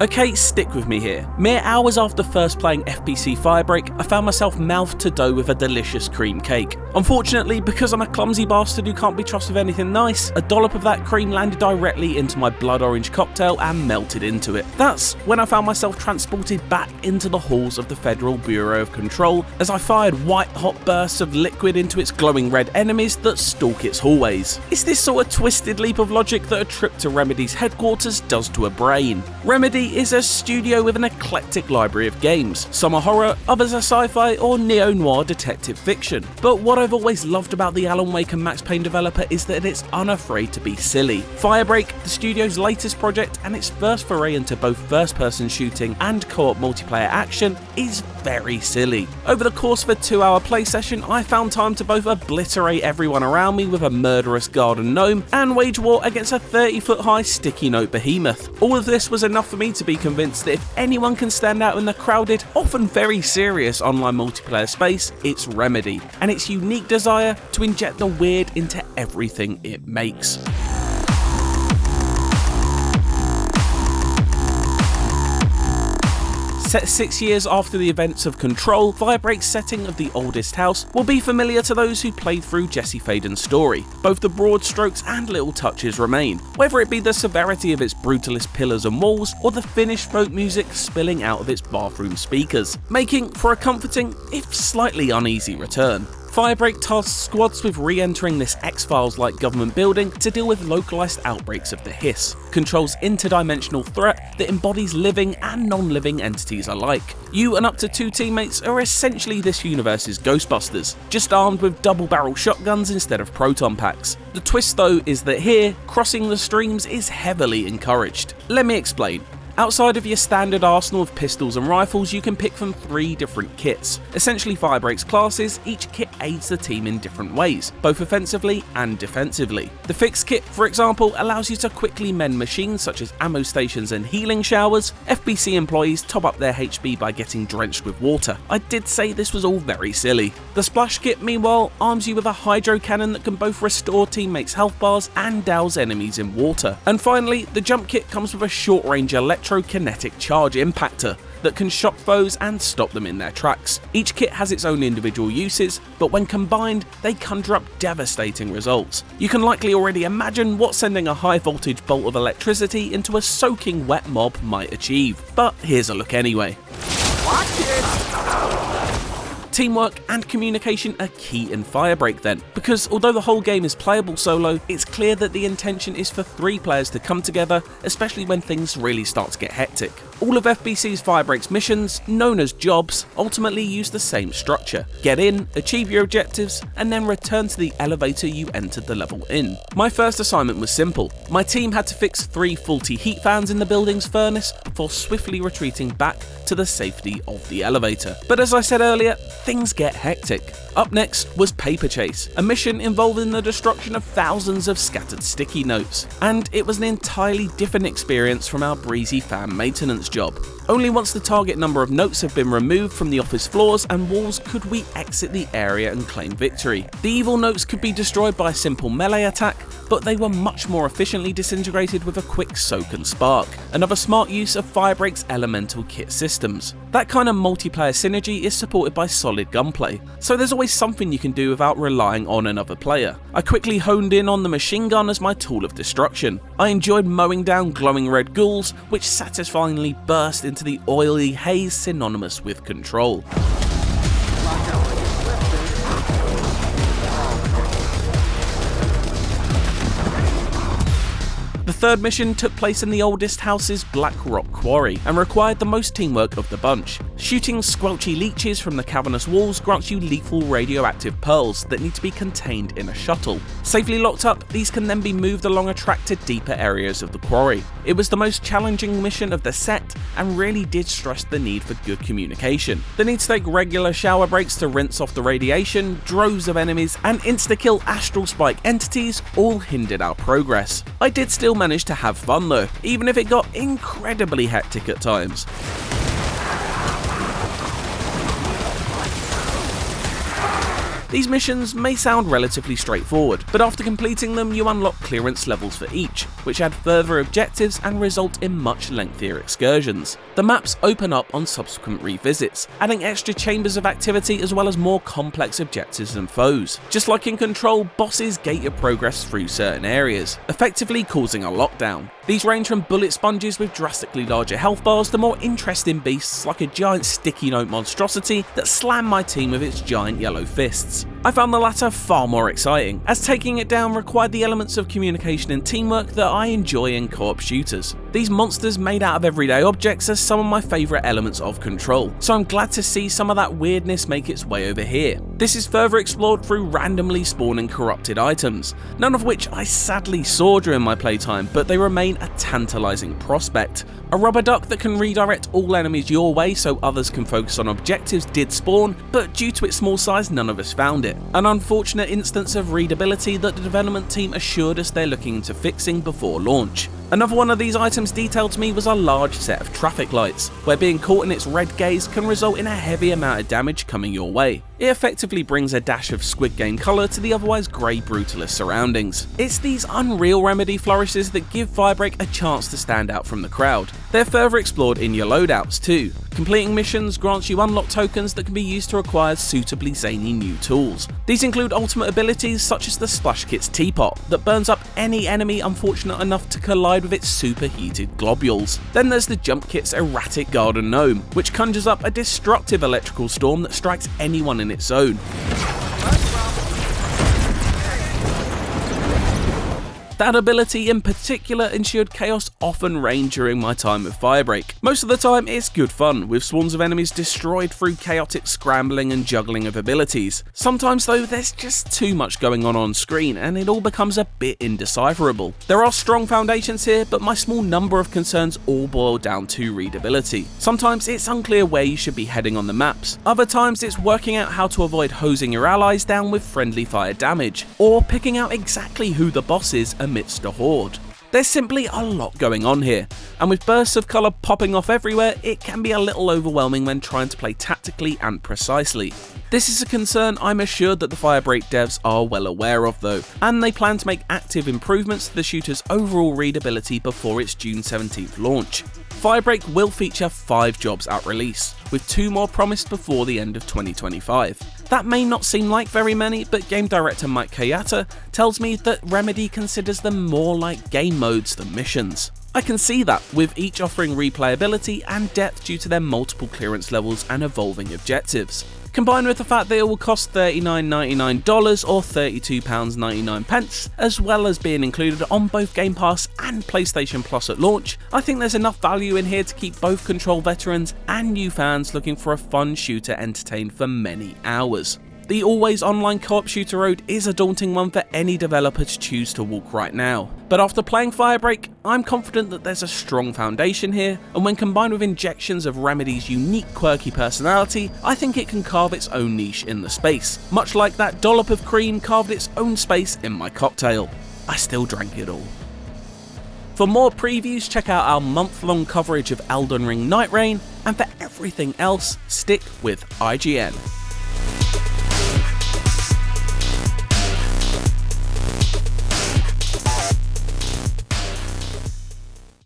Okay, stick with me here. Mere hours after first playing FBC Firebreak, I found myself mouth to dough with a delicious cream cake. Unfortunately, because I'm a clumsy bastard who can't be trusted with anything nice, a dollop of that cream landed directly into my blood orange cocktail and melted into it. That's when I found myself transported back into the halls of the Federal Bureau of Control as I fired white-hot bursts of liquid into its glowing red enemies that stalk its hallways. It's this sort of twisted leap of logic that a trip to Remedy's headquarters does to a brain. Remedy is a studio with an eclectic library of games. Some are horror, others are sci-fi or neo-noir detective fiction. But what I've always loved about the Alan Wake and Max Payne developer is that it's unafraid to be silly. Firebreak, the studio's latest project and its first foray into both first-person shooting and co-op multiplayer action, is very silly. Over the course of a 2-hour play session, I found time to both obliterate everyone around me with a murderous garden gnome and wage war against a 30-foot-high sticky note behemoth. All of this was enough for me to be convinced that if anyone can stand out in the crowded, often very serious online multiplayer space, it's Remedy, and its unique desire to inject the weird into everything it makes. Set 6 years after the events of Control, Firebreak's setting of the oldest house will be familiar to those who played through Jesse Faden's story. Both the broad strokes and little touches remain, whether it be the severity of its brutalist pillars and walls or the finished folk music spilling out of its bathroom speakers, making for a comforting, if slightly uneasy return. Firebreak tasks squads with re-entering this X-Files-like government building to deal with localised outbreaks of the Hiss, Control's interdimensional threat that embodies living and non-living entities alike. You and up to 2 teammates are essentially this universe's Ghostbusters, just armed with double-barrel shotguns instead of proton packs. The twist though is that here, crossing the streams is heavily encouraged. Let me explain. Outside of your standard arsenal of pistols and rifles, you can pick from 3 different kits. Essentially Firebreak's classes, each kit aids the team in different ways, both offensively and defensively. The Fix kit, for example, allows you to quickly mend machines such as ammo stations and healing showers. FBC employees top up their HP by getting drenched with water. I did say this was all very silly. The Splash kit, meanwhile, arms you with a hydro cannon that can both restore teammates' health bars and douse enemies in water. And finally, the Jump kit comes with a short-range electrokinetic charge impactor that can shock foes and stop them in their tracks. Each kit has its own individual uses, but when combined, they conjure up devastating results. You can likely already imagine what sending a high voltage bolt of electricity into a soaking wet mob might achieve, but here's a look anyway. Watch it! Teamwork and communication are key in Firebreak then, because although the whole game is playable solo, it's clear that the intention is for 3 players to come together, especially when things really start to get hectic. All of FBC's Firebreak's missions, known as jobs, ultimately use the same structure. Get in, achieve your objectives, and then return to the elevator you entered the level in. My first assignment was simple. My team had to fix 3 faulty heat fans in the building's furnace before swiftly retreating back to the safety of the elevator. But as I said earlier, things get hectic. Up next was Paper Chase, a mission involving the destruction of thousands of scattered sticky notes, and it was an entirely different experience from our breezy fan maintenance job. Only once the target number of notes have been removed from the office floors and walls could we exit the area and claim victory. The evil notes could be destroyed by a simple melee attack, but they were much more efficiently disintegrated with a quick soak and spark, another smart use of Firebreak's elemental kit systems. That kind of multiplayer synergy is supported by solid gunplay, so there's always something you can do without relying on another player. I quickly honed in on the machine gun as my tool of destruction. I enjoyed mowing down glowing red ghouls, which satisfyingly burst into the oily haze synonymous with Control. The third mission took place in the oldest house's Black Rock Quarry and required the most teamwork of the bunch. Shooting squelchy leeches from the cavernous walls grants you lethal radioactive pearls that need to be contained in a shuttle. Safely locked up, these can then be moved along a track to deeper areas of the quarry. It was the most challenging mission of the set and really did stress the need for good communication. The need to take regular shower breaks to rinse off the radiation, droves of enemies, and insta-kill astral spike entities all hindered our progress. I did still manage to have fun though, even if it got incredibly hectic at times. These missions may sound relatively straightforward, but after completing them you unlock clearance levels for each, which add further objectives and result in much lengthier excursions. The maps open up on subsequent revisits, adding extra chambers of activity as well as more complex objectives and foes. Just like in Control, bosses gate your progress through certain areas, effectively causing a lockdown. These range from bullet sponges with drastically larger health bars to more interesting beasts like a giant sticky note monstrosity that slammed my team with its giant yellow fists. I found the latter far more exciting, as taking it down required the elements of communication and teamwork that I enjoy in co-op shooters. These monsters made out of everyday objects are some of my favourite elements of Control, so I'm glad to see some of that weirdness make its way over here. This is further explored through randomly spawning corrupted items, none of which I sadly saw during my playtime, but they remain a tantalising prospect. A rubber duck that can redirect all enemies your way so others can focus on objectives did spawn, but due to its small size none of us found it. An unfortunate instance of readability that the development team assured us they're looking into fixing before launch. Another one of these items detailed to me was a large set of traffic lights, where being caught in its red gaze can result in a heavy amount of damage coming your way. It effectively brings a dash of Squid Game colour to the otherwise grey brutalist surroundings. It's these unreal remedy flourishes that give Firebreak a chance to stand out from the crowd. They're further explored in your loadouts too. Completing missions grants you unlock tokens that can be used to acquire suitably zany new tools. These include ultimate abilities such as the Splash Kit's teapot that burns up any enemy unfortunate enough to collide with its superheated globules. Then there's the Jump Kit's erratic garden gnome, which conjures up a destructive electrical storm that strikes anyone in its zone. That ability in particular ensured chaos often reigned during my time with Firebreak. Most of the time it's good fun, with swarms of enemies destroyed through chaotic scrambling and juggling of abilities. Sometimes though there's just too much going on screen and it all becomes a bit indecipherable. There are strong foundations here, but my small number of concerns all boil down to readability. Sometimes it's unclear where you should be heading on the maps, other times it's working out how to avoid hosing your allies down with friendly fire damage, or picking out exactly who the boss is amidst a horde. There's simply a lot going on here, and with bursts of colour popping off everywhere, it can be a little overwhelming when trying to play tactically and precisely. This is a concern I'm assured that the Firebreak devs are well aware of though, and they plan to make active improvements to the shooter's overall readability before its June 17th launch. Firebreak will feature 5 jobs at release, with 2 more promised before the end of 2025. That may not seem like very many, but game director Mike Kayata tells me that Remedy considers them more like game modes than missions. I can see that, with each offering replayability and depth due to their multiple clearance levels and evolving objectives. Combined with the fact that it will cost $39.99 or £32.99, as well as being included on both Game Pass and PlayStation Plus at launch, I think there's enough value in here to keep both Control veterans and new fans looking for a fun shooter entertained for many hours. The always online co-op shooter road is a daunting one for any developer to choose to walk right now, but after playing Firebreak, I'm confident that there's a strong foundation here, and when combined with injections of Remedy's unique quirky personality, I think it can carve its own niche in the space, much like that dollop of cream carved its own space in my cocktail. I still drank it all. For more previews, check out our month-long coverage of Elden Ring Night Reign, and for everything else, stick with IGN.